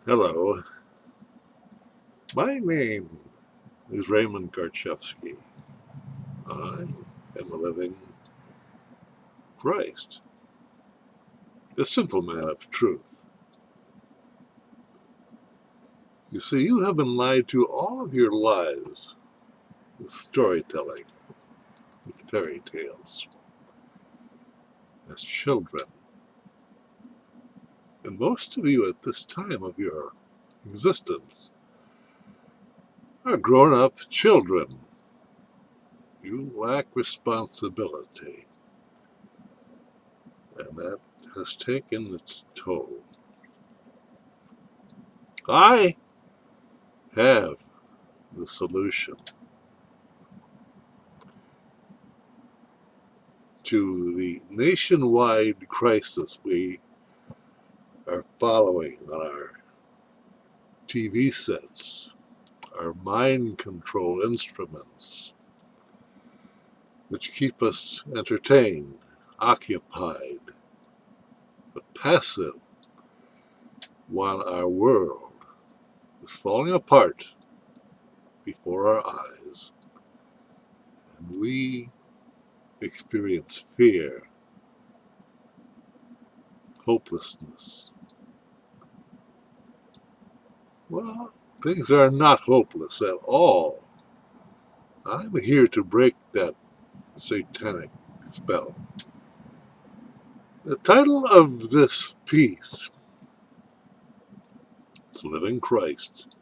Hello, my name is Raymond Garchevsky. I am a living Christ, a simple man of truth. You see, you have been lied to all of your lives with storytelling, with fairy tales, as children. And most of you at this time of your existence are grown-up children. You lack responsibility, and that has taken its toll. I have the solution to the nationwide crisis we are following on our TV sets, our mind control instruments, which keep us entertained, occupied, but passive, while our world is falling apart before our eyes, and we experience fear, hopelessness. Well, things are not hopeless at all. I'm here to break that satanic spell. The title of this piece is Living Christ.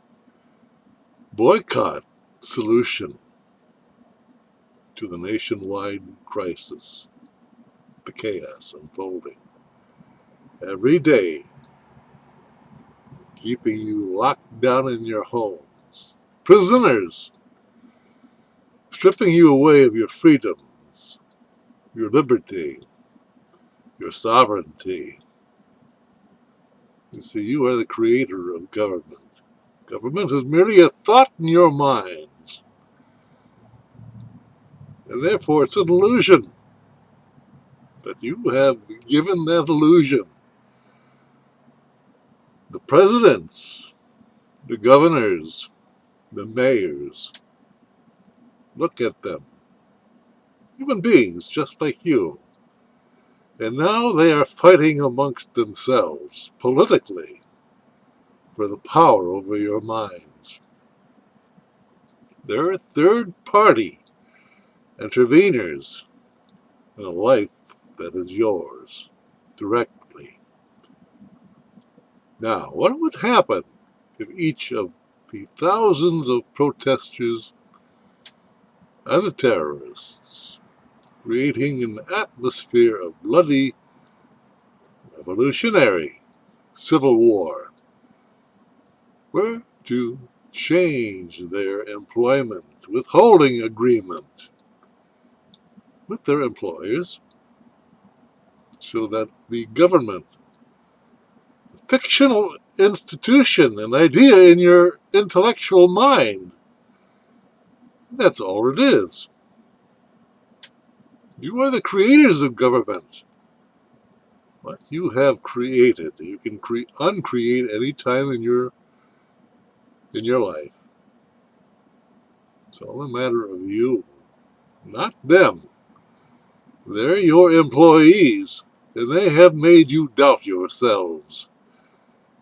Boycott solution to the nationwide crisis, the chaos unfolding. Every day, keeping you locked down in your homes. Prisoners, stripping you away of your freedoms, your liberty, your sovereignty. You see, you are the creator of government. Government is merely a thought in your minds, and therefore it's an illusion. But you have given that illusion. The presidents, the governors, the mayors, look at them. Human beings just like you. And now they are fighting amongst themselves, politically, for the power over your minds. They're third-party interveners in a life that is yours, directly. Now, what would happen if each of the thousands of protesters and the terrorists, creating an atmosphere of bloody, revolutionary civil war, were to change their employment withholding agreement with their employers so that the government, a fictional institution, an idea in your intellectual mind, that's all it is. You are the creators of government. What you have created, you can uncreate any time in your life. It's all a matter of you, not them. They're your employees, and they have made you doubt yourselves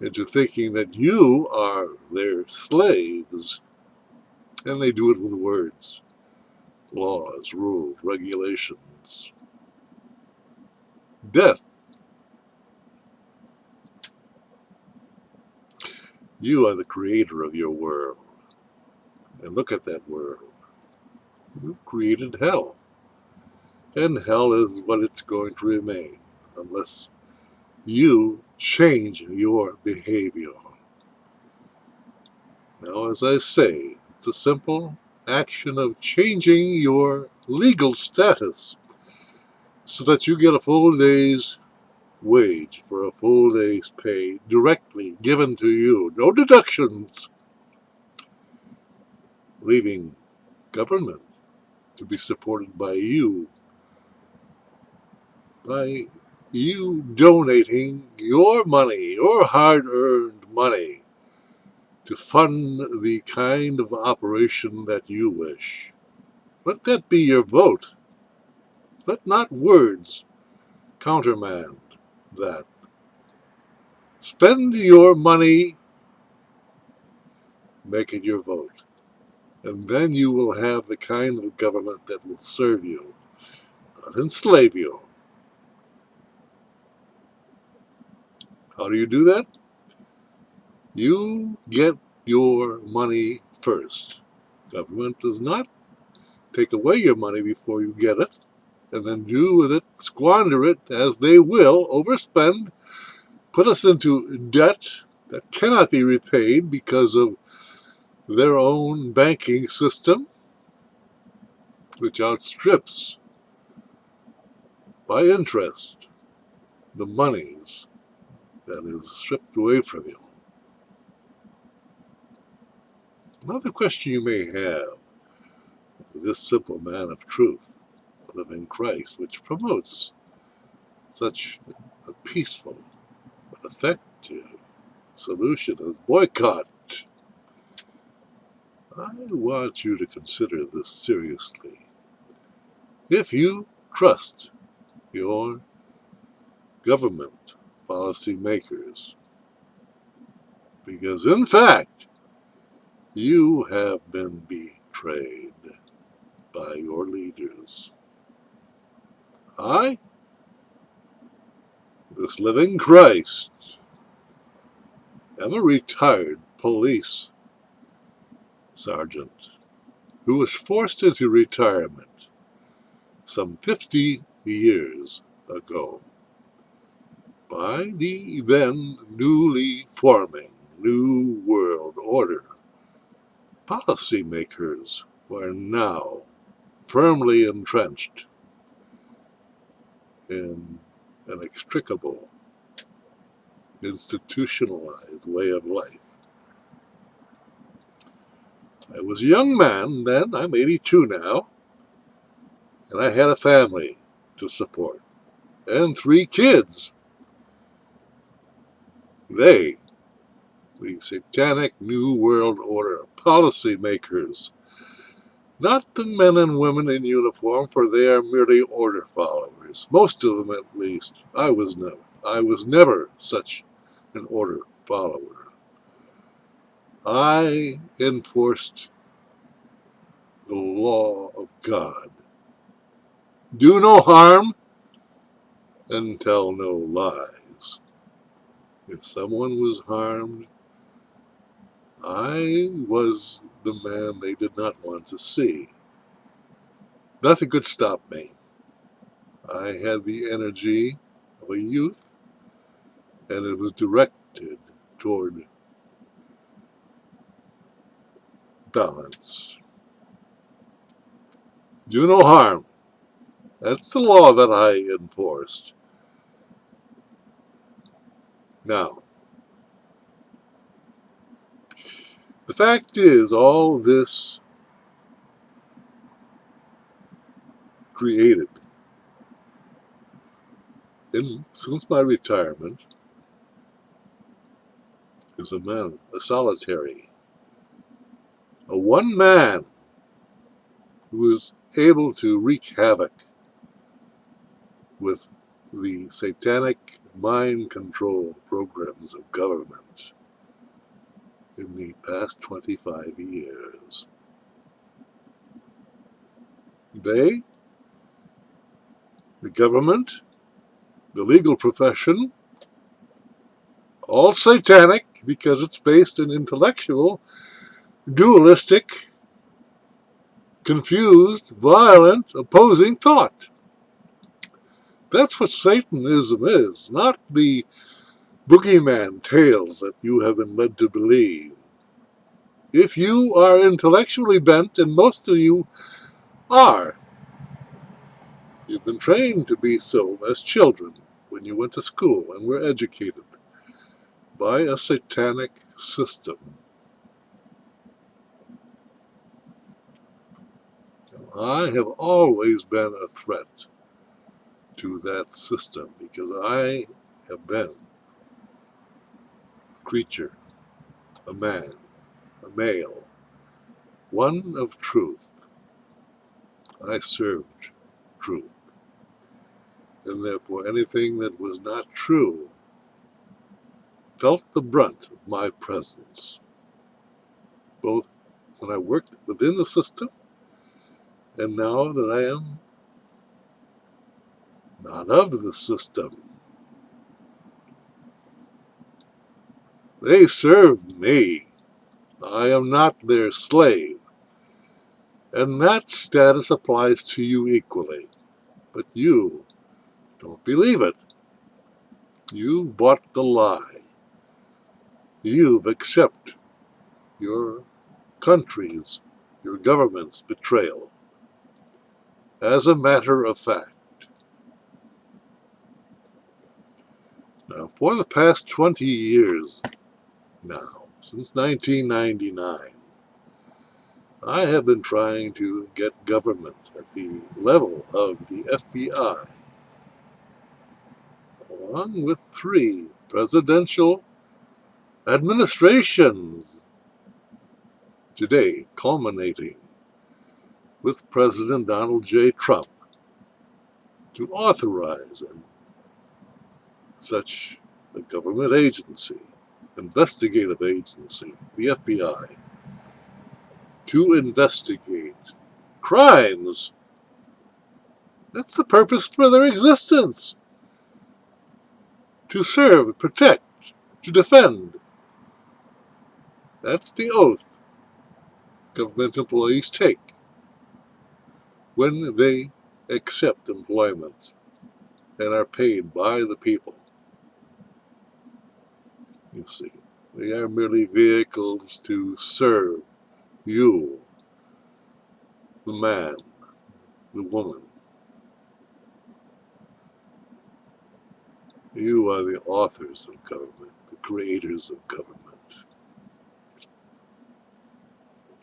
into thinking that you are their slaves. And they do it with words, laws, rules, regulations. Death. You are the creator of your world. And look at that world. You've created hell. And hell is what it's going to remain unless you change your behavior. Now, as I say, it's a simple action of changing your legal status so that you get a full day's wage for a full day's pay directly given to you. No deductions. Leaving government to be supported by you donating your money, your hard-earned money, to fund the kind of operation that you wish. Let that be your vote. Let not words countermand that. Spend your money, make it your vote. And then you will have the kind of government that will serve you, not enslave you. How do you do that? You get your money first. Government does not take away your money before you get it, and then do with it, squander it as they will, overspend, put us into debt that cannot be repaid because of their own banking system, which outstrips by interest the monies that is stripped away from you. Another question you may have for this simple man of truth, living Christ, which promotes such a peaceful but effective solution as boycott. I want you to consider this seriously. If you trust your government policy makers, because in fact you have been betrayed by your leaders. I, this living Christ, am a retired police sergeant who was forced into retirement some 50 years ago by the then newly forming New World Order policymakers who are now firmly entrenched in an inextricable, institutionalized way of life. I was a young man then, I'm 82 now, and I had a family to support, and 3 kids. They, the satanic New World Order policymakers, not the men and women in uniform, for they are merely order followers. Most of them, at least. I was never such an order follower. I enforced the law of God. Do no harm and tell no lies. If someone was harmed, I was the man they did not want to see. Nothing could stop me. I had the energy of a youth, and it was directed toward balance. Do no harm. That's the law that I enforced. Now, the fact is, all this created, since my retirement, is a man, a solitary, a one man who is able to wreak havoc with the satanic mind control programs of government in the past 25 years. They, the government, the legal profession, all satanic because it's based in intellectual, dualistic, confused, violent, opposing thought. That's what Satanism is, not the boogeyman tales that you have been led to believe. If you are intellectually bent, and most of you are, you've been trained to be so as children when you went to school and were educated by a satanic system. I have always been a threat to that system because I have been a creature, a man, a male, one of truth. I served truth, and therefore anything that was not true felt the brunt of my presence, both when I worked within the system and now that I am not of the system. They serve me. I am not their slave. And that status applies to you equally. But you don't believe it. You've bought the lie. You've accepted your country's, your government's betrayal as a matter of fact. Now, for the past 20 years now, since 1999, I have been trying to get government at the level of the FBI, along with 3 presidential administrations, today culminating with President Donald J. Trump, to authorize such a government agency, investigative agency, the FBI, to investigate crimes. That's the purpose for their existence. To serve, protect, to defend. That's the oath government employees take when they accept employment and are paid by the people. You see, they are merely vehicles to serve you, the man, the woman. You are the authors of government, the creators of government.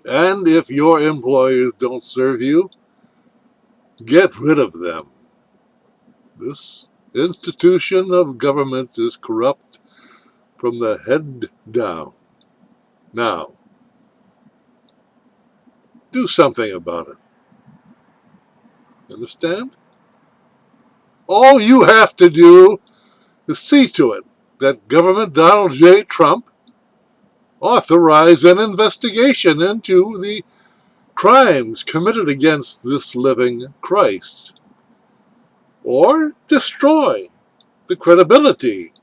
And if your employers don't serve you, get rid of them. This institution of government is corrupt from the head down. Now, do something about it. Understand? All you have to do is see to it that Government Donald J. Trump authorize an investigation into the crimes committed against this living Christ, or destroy the credibility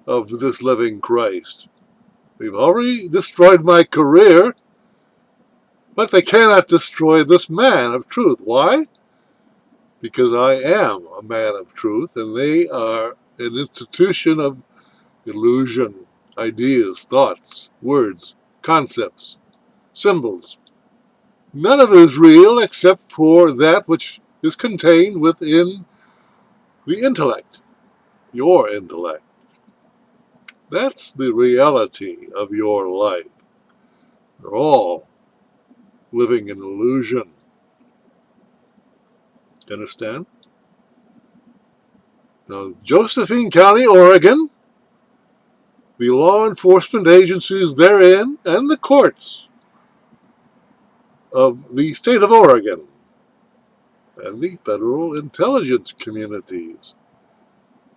of this living Christ. They've already destroyed my career, but they cannot destroy this man of truth. Why? Because I am a man of truth, and they are an institution of illusion, ideas, thoughts, words, concepts, symbols. None of it is real except for that which is contained within the intellect, your intellect. That's the reality of your life. You're all living in illusion. Understand? Now, Josephine County, Oregon, the law enforcement agencies therein, and the courts of the state of Oregon, and the federal intelligence communities,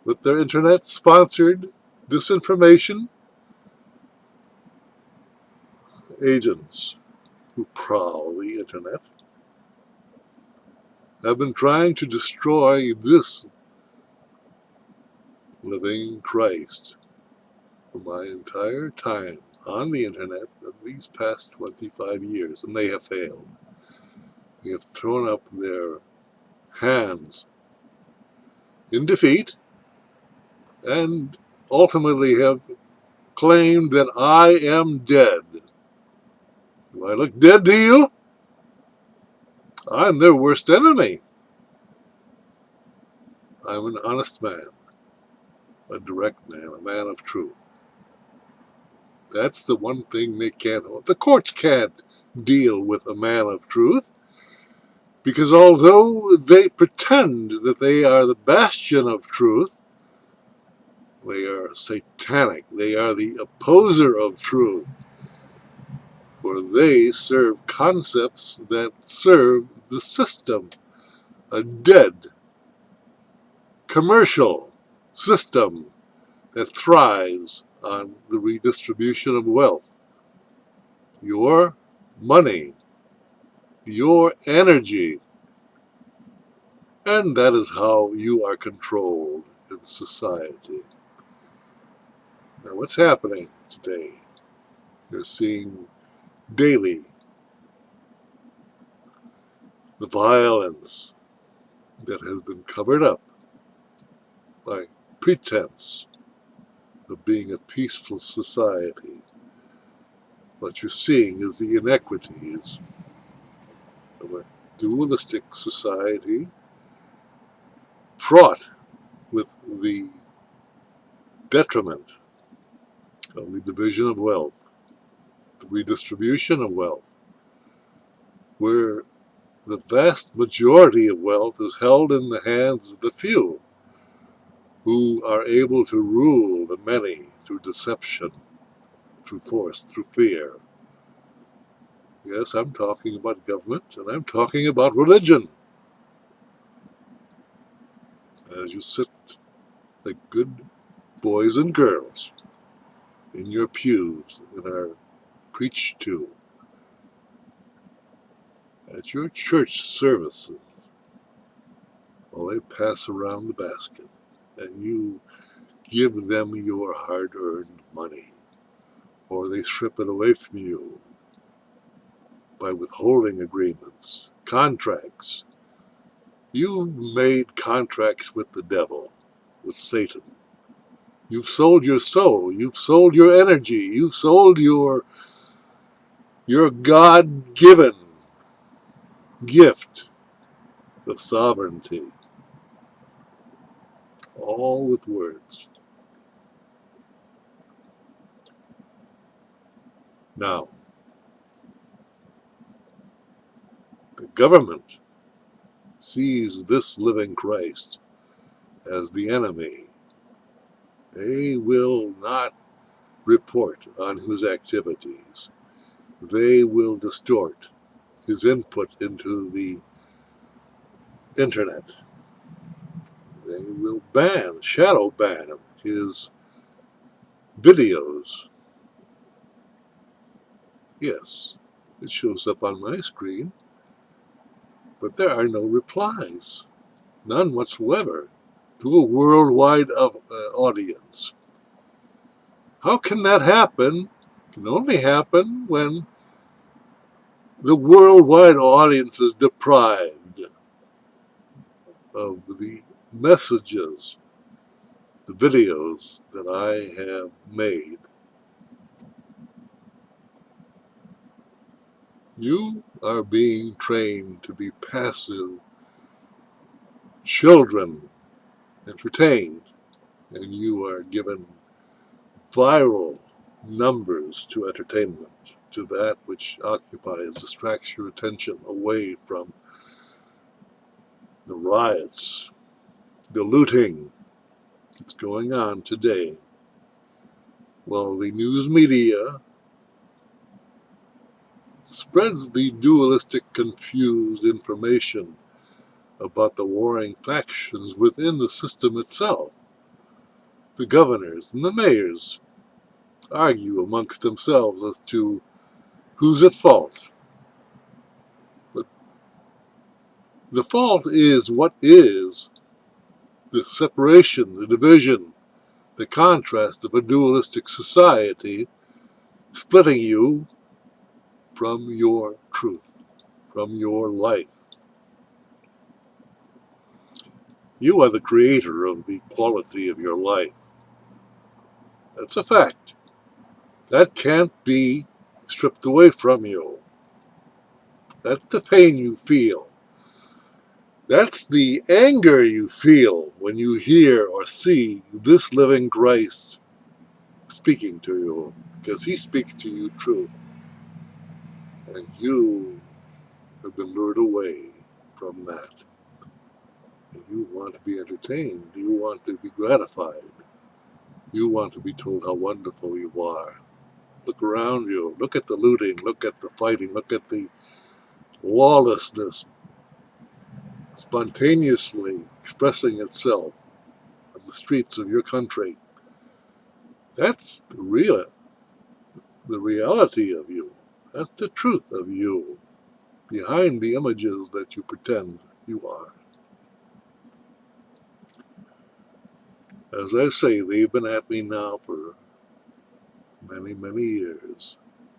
with their internet-sponsored disinformation agents who prowl the internet, have been trying to destroy this living Christ for my entire time on the internet of these past 25 years, and they have failed. They have thrown up their hands in defeat and ultimately have claimed that I am dead. Do I look dead to you? I'm their worst enemy. I'm an honest man, a direct man, a man of truth. That's the one thing they can't. The courts can't deal with a man of truth, because although they pretend that they are the bastion of truth, they are satanic. They are the opposer of truth. for they serve concepts that serve the system, a dead, commercial system that thrives on the redistribution of wealth. Your money, your energy, and that is how you are controlled in society. Now, what's happening today? You're seeing daily the violence that has been covered up by pretense of being a peaceful society. What you're seeing is the inequities of a dualistic society fraught with the detriment of the division of wealth, the redistribution of wealth, where the vast majority of wealth is held in the hands of the few who are able to rule the many through deception, through force, through fear. Yes, I'm talking about government, and I'm talking about religion. As you sit like good boys and girls in your pews and are preached to at your church services, while they pass around the basket, and you give them your hard-earned money, or they strip it away from you by withholding agreements, contracts. You've made contracts with the devil, with Satan. You've sold your soul. You've sold your energy. You've sold your God-given gift of sovereignty, all with words. Now, the government sees this living Christ as the enemy. They will not report on his activities. They will distort his input into the internet. They will shadow ban his videos. Yes, it shows up on my screen, but there are no replies, none whatsoever, to a worldwide audience. How can that happen? It can only happen when the worldwide audience is deprived of the messages, the videos that I have made. You are being trained to be passive children, entertained, and you are given viral numbers to entertainment, to that which occupies, distracts your attention away from the riots, the looting that's going on today. While the news media spreads the dualistic, confused information about the warring factions within the system itself, the governors and the mayors argue amongst themselves as to who's at fault. But the fault is what is the separation, the division, the contrast of a dualistic society, splitting you from your truth, from your life. You are the creator of the quality of your life. That's a fact. That can't be stripped away from you. That's the pain you feel. That's the anger you feel when you hear or see this living Christ speaking to you, because he speaks to you truth. And you have been lured away from that. And you want to be entertained. You want to be gratified. You want to be told how wonderful you are. Look look around you. Look at the looting. Look at the fighting. Look at the lawlessness spontaneously expressing itself on the streets of your country. That's the reality of you. That's the truth of you, behind the images that you pretend you are. As I say, they've been at me now for many, many years,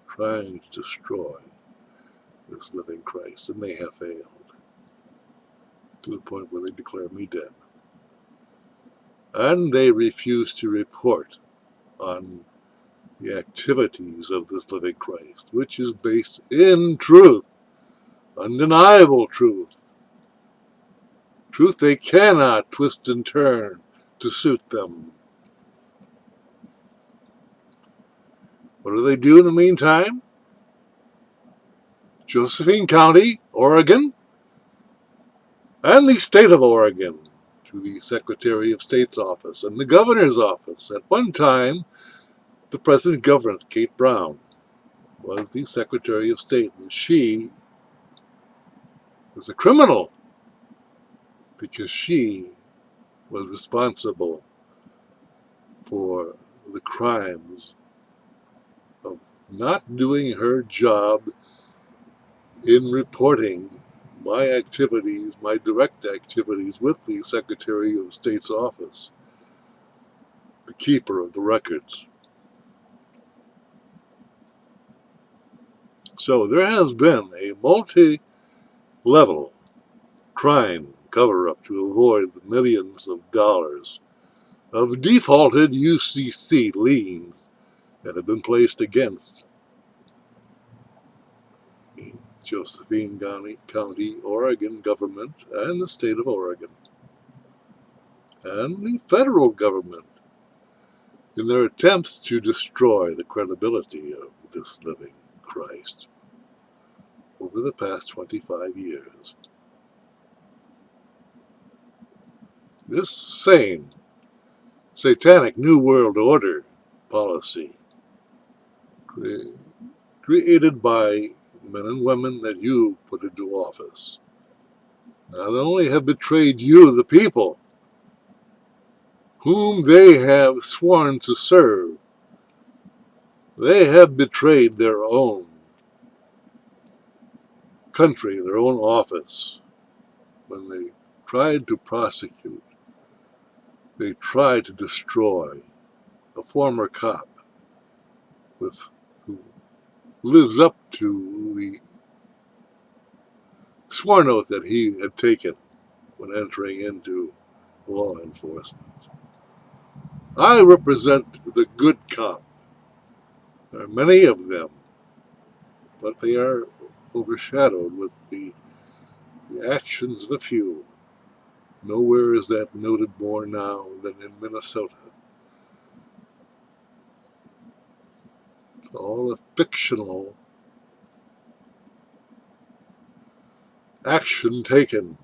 trying to destroy this living Christ, and they have failed, to the point where they declare me dead. And they refuse to report on the activities of this living Christ, which is based in truth, undeniable truth, truth they cannot twist and turn to suit them. What do they do in the meantime? Josephine County, Oregon, and the state of Oregon, through the Secretary of State's office and the governor's office. At one time, the present governor, Kate Brown, was the Secretary of State, and she was a criminal because she was responsible for the crimes of not doing her job in reporting my activities, my direct activities with the Secretary of State's office, the keeper of the records. So there has been a multi-level crime cover-up to avoid the millions of dollars of defaulted UCC liens that have been placed against the Josephine County, Oregon government and the state of Oregon and the federal government in their attempts to destroy the credibility of this living Christ over the past 25 years. This same satanic New World Order policy created by men and women that you put into office not only have betrayed you, the people, whom they have sworn to serve, they have betrayed their own country, their own office. When they tried to prosecute, they tried to destroy a former cop who lives up to the sworn oath that he had taken when entering into law enforcement. I represent the good cop. There are many of them, but they are overshadowed with the actions of a few. Nowhere is that noted more now than in Minnesota. It's all a fictional action taken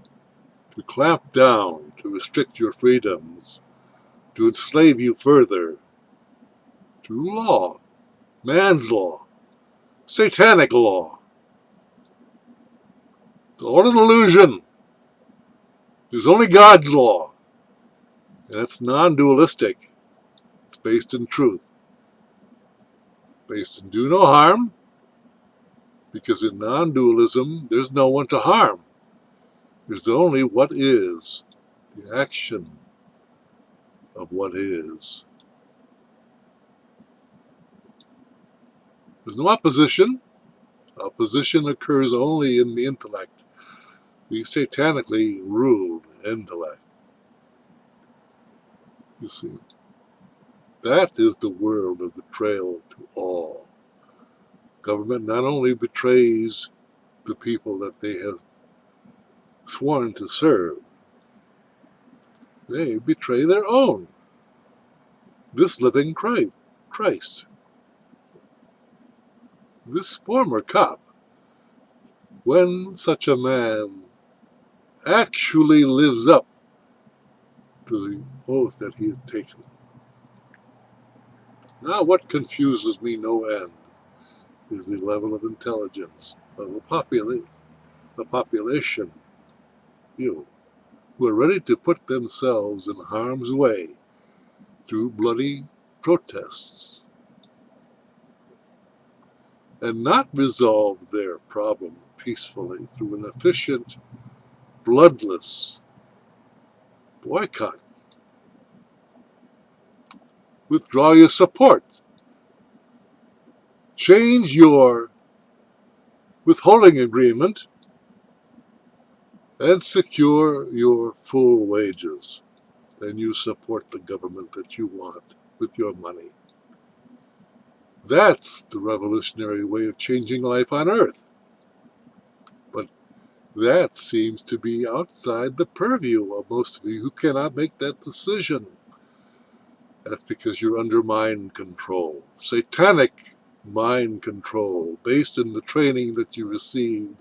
to clamp down, to restrict your freedoms, to enslave you further through law, man's law, satanic law. It's all an illusion. There's only God's law, and it's non-dualistic. It's based in truth, based in do no harm, because in non-dualism there's no one to harm. There's only what is, the action of what is. There's no opposition. Opposition occurs only in the intellect, the satanically ruled intellect. You see, that is the world of betrayal to all. Government not only betrays the people that they have sworn to serve, they betray their own. This living Christ. This former cop, when such a man actually lives up to the oath that he had taken. Now what confuses me no end is the level of intelligence of a population, you, who are ready to put themselves in harm's way through bloody protests and not resolve their problem peacefully through an efficient, bloodless boycott. Withdraw your support. Change your withholding agreement and secure your full wages. Then you support the government that you want with your money. That's the revolutionary way of changing life on Earth. But that seems to be outside the purview of most of you who cannot make that decision. That's because you're under mind control, satanic mind control, based in the training that you received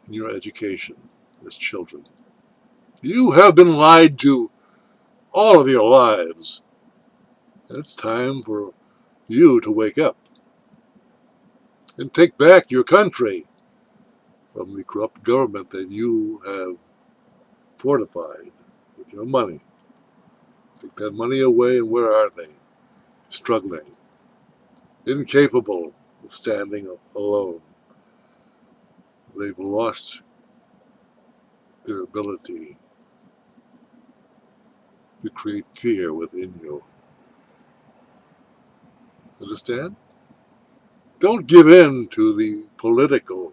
in your education as children. You have been lied to all of your lives. It's time for you to wake up and take back your country from the corrupt government that you have fortified with your money. Take that money away, and where are they? Struggling, incapable of standing alone. They've lost their ability to create fear within you. Understand? Don't give in to the political,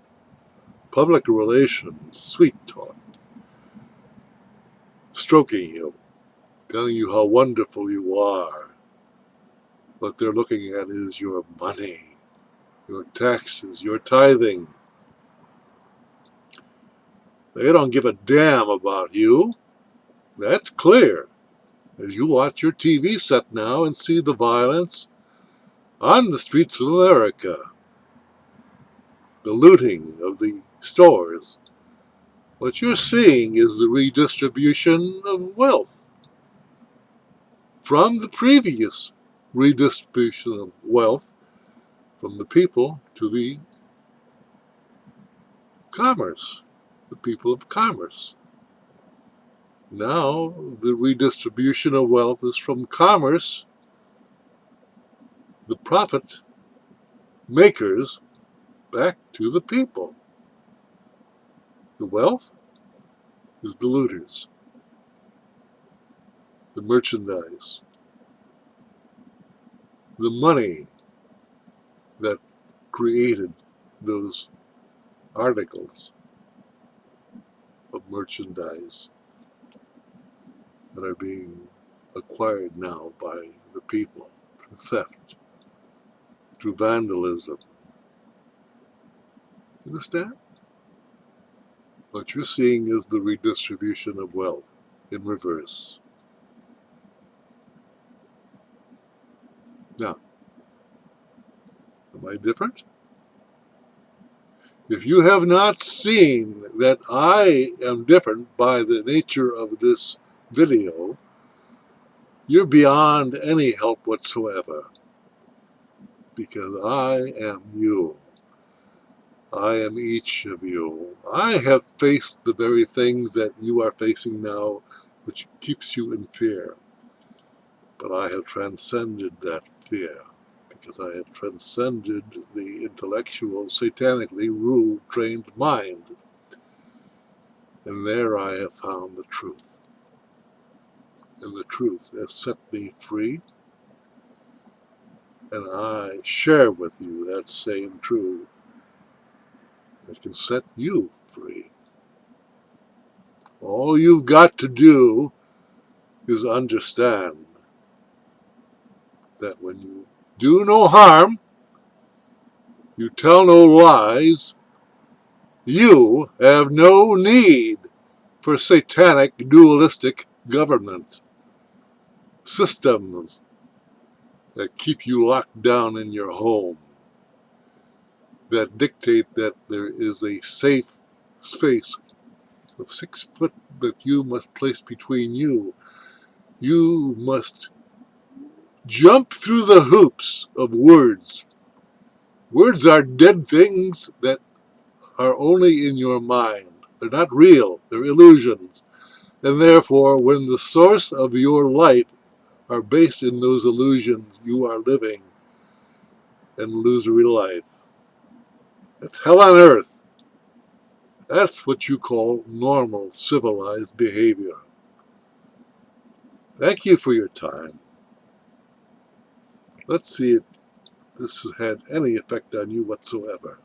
public relations, sweet talk, stroking you, telling you how wonderful you are. What they're looking at is your money, your taxes, your tithing. They don't give a damn about you. That's clear. As you watch your TV set now and see the violence on the streets of America, the looting of the stores, what you're seeing is the redistribution of wealth from the previous redistribution of wealth from the people to the commerce, the people of commerce. Now the redistribution of wealth is from commerce, the profit makers, back to the people. The wealth is the looters, the merchandise, the money that created those articles of merchandise that are being acquired now by the people through theft, through vandalism. You understand? What you're seeing is the redistribution of wealth in reverse. Now, am I different? If you have not seen that I am different by the nature of this video, you're beyond any help whatsoever. Because I am you. I am each of you. I have faced the very things that you are facing now, which keeps you in fear. But I have transcended that fear, because I have transcended the intellectual, satanically ruled, trained mind. And there I have found the truth. And the truth has set me free. And I share with you that same truth that can set you free. All you've got to do is understand that when you do no harm, you tell no lies, you have no need for satanic dualistic government systems that keep you locked down in your home, that dictate that there is a safe space of 6 foot that you must place between you. You must jump through the hoops of words Words are dead things that are only in your mind. They're not real. They're illusions. And therefore, when the source of your life are based in those illusions, you are living an illusory life. That's hell on earth. That's what you call normal, civilized behavior. Thank you for your time. Let's see if this has had any effect on you whatsoever.